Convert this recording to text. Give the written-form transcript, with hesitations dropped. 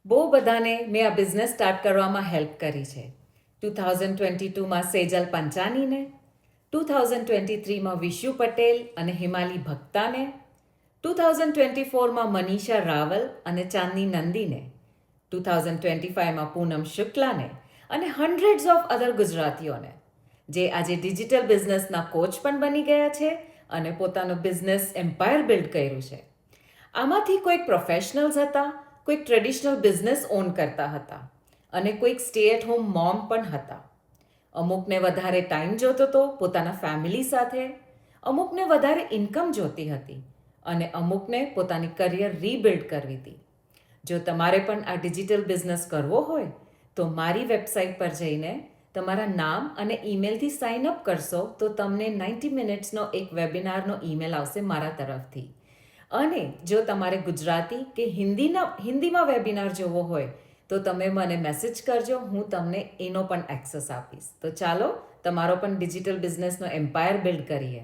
બહુ બધાને મેં આ બિઝનેસ સ્ટાર્ટ કરવામાં હેલ્પ કરી છે. 2022માં સેજલ પંચાનીને, 2023માં વિશુ પટેલ અને હિમાલી ભક્તાને, 2024માં મનીષા રાવલ અને ચાંદની નંદીને, 2025માં પૂનમ શુક્લાને અને હન્ડ્રેડ્સ ઓફ અધર ગુજરાતીઓને જે આજે ડિજિટલ બિઝનેસના કોચ પણ બની ગયા છે અને પોતાનો બિઝનેસ એમ્પાયર બિલ્ડ કર્યું છે. આમાંથી કોઈક પ્રોફેશનલ્સ હતા, કોઈક ટ્રેડિશનલ બિઝનેસ ઓન કરતા હતા અને કોઈક સ્ટે એટ હોમ મોમ પણ હતા. અમુકને વધારે ટાઈમ જોતો હતો પોતાના ફેમિલી સાથે, અમુકને વધારે ઇન્કમ જોતી હતી અને અમુકને પોતાની કરિયર રીબિલ્ડ કરવી હતી. જો તમારે પણ આ ડિજિટલ બિઝનેસ કરવો હોય તો મારી વેબસાઇટ પર જઈને તમારા નામ અને ઈમેલથી સાઇન અપ કરશો તો તમને 90 મિનિટ્સનો એક વેબિનારનો ઈમેલ આવશે મારા તરફથી. અને જો તમારે ગુજરાતી કે હિન્દીમાં વેબિનાર જોવો હોય તો તમે મને મેસેજ કરજો, હું તમને એનો પણ એક્સેસ આપીશ. તો ચાલો તમારો પણ ડિજિટલ બિઝનેસનો એમ્પાયર બિલ્ડ કરીએ.